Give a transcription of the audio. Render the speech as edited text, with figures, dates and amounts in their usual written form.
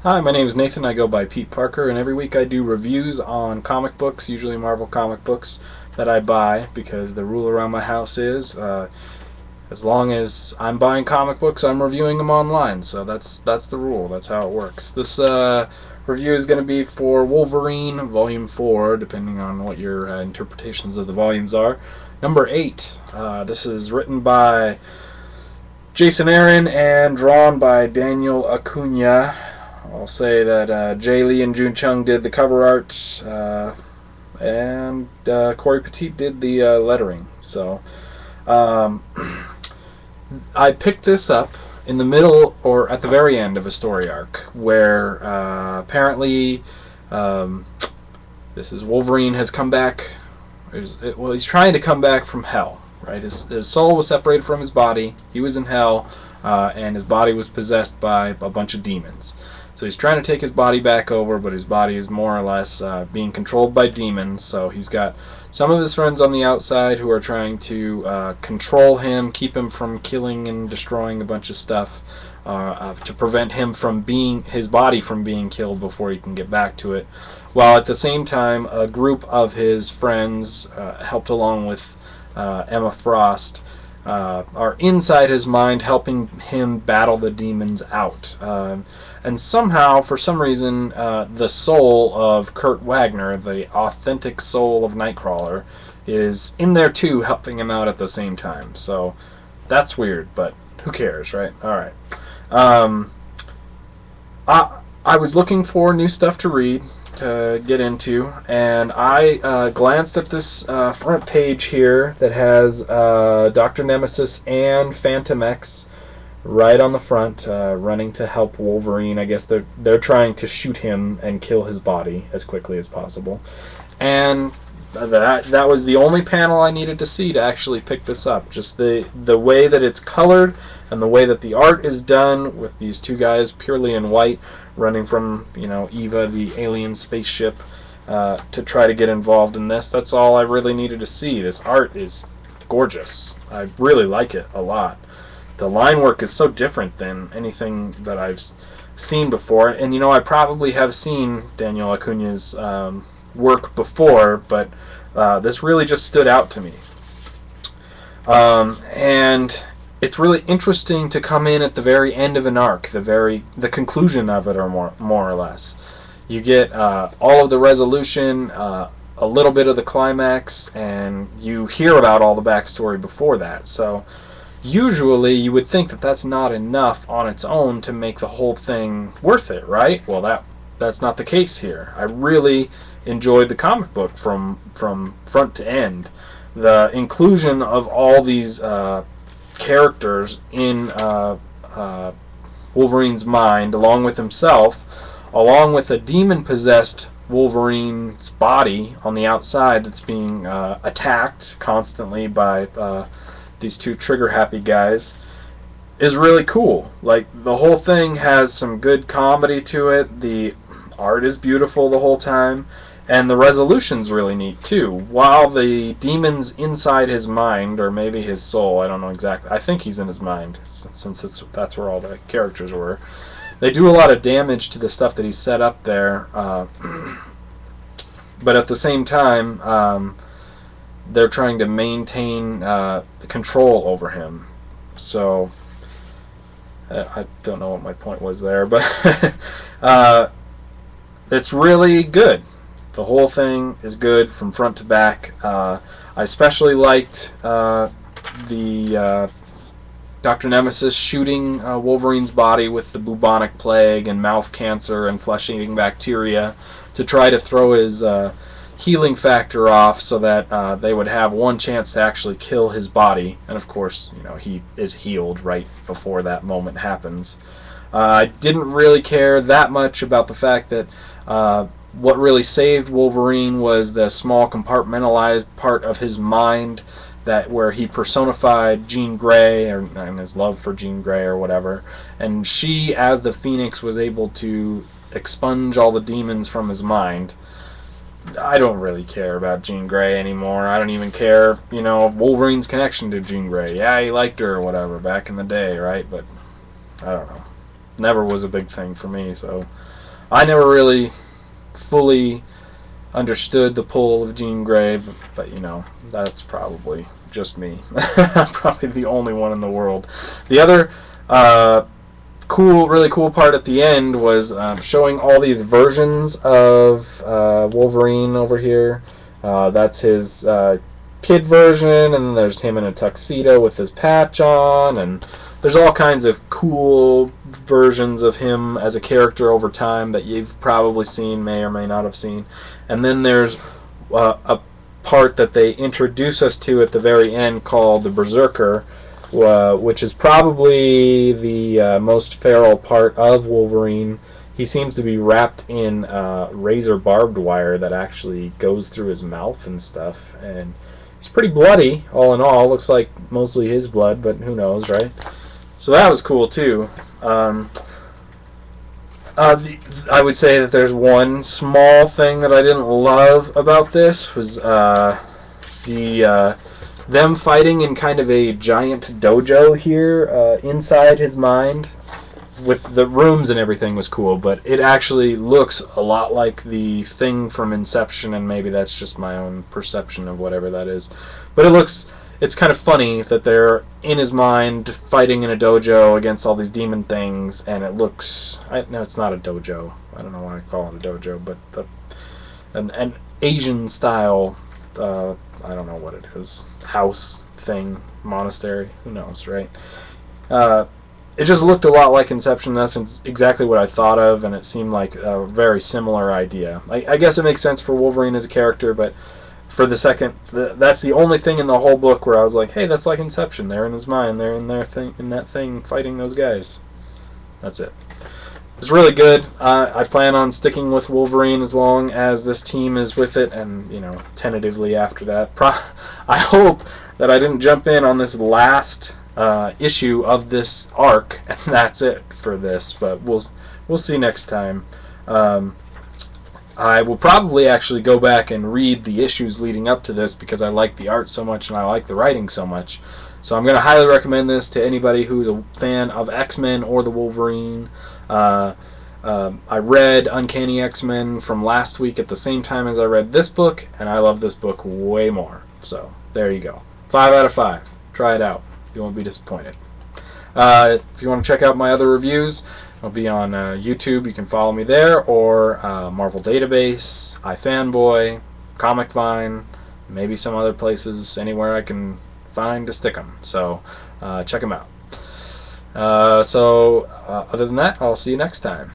Hi, my name is Nathan. I go by Peteparker, and every week I do reviews on comic books, usually Marvel comic books, that I buy because the rule around my house is as long as I'm buying comic books, I'm reviewing them online. So that's the rule. That's how it works. This review is going to be for Wolverine Volume 4, depending on what your interpretations of the volumes are. Number 8. This is written by Jason Aaron and drawn by Daniel Acuna. I'll say that Jay Lee and Jun Chung did the cover art, and Corey Petit did the lettering. So I picked this up in the middle or at the very end of a story arc where apparently this is Wolverine has come back. Well, he's trying to come back from hell, right? His soul was separated from his body. He was in hell, and his body was possessed by a bunch of demons. So he's trying to take his body back over, but his body is more or less being controlled by demons. So he's got some of his friends on the outside who are trying to control him, keep him from killing and destroying a bunch of stuff, to prevent him from his body from being killed before he can get back to it. While at the same time, a group of his friends, helped along with Emma Frost, are inside his mind, helping him battle the demons out. And somehow, for some reason, the soul of Kurt Wagner, the authentic soul of Nightcrawler, is in there too, helping him out at the same time. So that's weird, but who cares, right? All right. I was looking for new stuff to read, to get into, and I glanced at this front page here that has Dr. Nemesis and Phantom X right on the front, running to help Wolverine. I guess they're trying to shoot him and kill his body as quickly as possible. And that was the only panel I needed to see to actually pick this up. Just the way that it's colored and the way that the art is done with these two guys purely in white running from, Eva, the alien spaceship, to try to get involved in this. That's all I really needed to see. This art is gorgeous. I really like it a lot. The line work is so different than anything that I've seen before. And, I probably have seen Daniel Acuna's work before, but this really just stood out to me. And it's really interesting to come in at the very end of an arc, the conclusion of it, or more or less. You get all of the resolution, a little bit of the climax, and you hear about all the backstory before that. So usually you would think that that's not enough on its own to make the whole thing worth it, right? Well, that's not the case here. I really enjoyed the comic book from front to end. The inclusion of all these characters in Wolverine's mind, along with himself, along with a demon-possessed Wolverine's body on the outside that's being attacked constantly by these two trigger-happy guys, is really cool. Like, the whole thing has some good comedy to it. The art is beautiful the whole time, and the resolution's really neat too. While the demon's inside his mind, or maybe his soul, I don't know exactly. I think he's in his mind, since that's where all the characters were. They do a lot of damage to the stuff that he's set up there, but at the same time, they're trying to maintain control over him. So I don't know what my point was there, but it's really good. The whole thing is good from front to back. I especially liked the Dr. Nemesis shooting Wolverine's body with the bubonic plague and mouth cancer and flesh-eating bacteria to try to throw his healing factor off, so that they would have one chance to actually kill his body. And of course, he is healed right before that moment happens. I didn't really care that much about the fact that what really saved Wolverine was the small compartmentalized part of his mind, where he personified Jean Grey, and his love for Jean Grey or whatever, and she, as the Phoenix, was able to expunge all the demons from his mind. I don't really care about Jean Grey anymore. I don't even care, of Wolverine's connection to Jean Grey. Yeah, he liked her or whatever back in the day, right? But I don't know. never was a big thing for me. So I never really fully understood the pull of Jean Grey, but you know, that's probably just me. I'm probably the only one in the world. The other really cool part at the end was showing all these versions of Wolverine over here. That's his kid version, and then there's him in a tuxedo with his patch on, and there's all kinds of cool versions of him as a character over time that you've probably seen, may or may not have seen. And then there's a part that they introduce us to at the very end called the Berserker, which is probably the most feral part of Wolverine. He seems to be wrapped in razor barbed wire that actually goes through his mouth and stuff, and it's pretty bloody, all in all. Looks like mostly his blood, but who knows, right? So that was cool, too. I would say that there's one small thing that I didn't love about this, was them fighting in kind of a giant dojo here inside his mind. With the rooms and everything was cool, but it actually looks a lot like the Thing from Inception, and maybe that's just my own perception of whatever that is. But it's kind of funny that they're in his mind fighting in a dojo against all these demon things, and it looks... No, it's not a dojo. I don't know why I call it a dojo, but an Asian style, I don't know what it is, house thing, monastery, who knows, right? It just looked a lot like Inception. That's exactly what I thought of, and it seemed like a very similar idea. I guess it makes sense for Wolverine as a character, but for the second, that's the only thing in the whole book where I was like, hey, that's like Inception. They're in his mind. They're in that thing fighting those guys. That's it. It's really good. I plan on sticking with Wolverine as long as this team is with it, and you know, tentatively after that. I hope that I didn't jump in on this last issue of this arc, and that's it for this. But we'll see next time. I will probably actually go back and read the issues leading up to this because I like the art so much and I like the writing so much. So I'm going to highly recommend this to anybody who's a fan of X-Men or the Wolverine. I read Uncanny X-Men from last week at the same time as I read this book, and I love this book way more. So there you go. 5 out of 5. Try it out. You won't be disappointed. If you want to check out my other reviews, I'll be on YouTube. You can follow me there, or Marvel Database, iFanboy, Comic Vine, maybe some other places, anywhere I can find to stick them. So check them out. Other than that, I'll see you next time.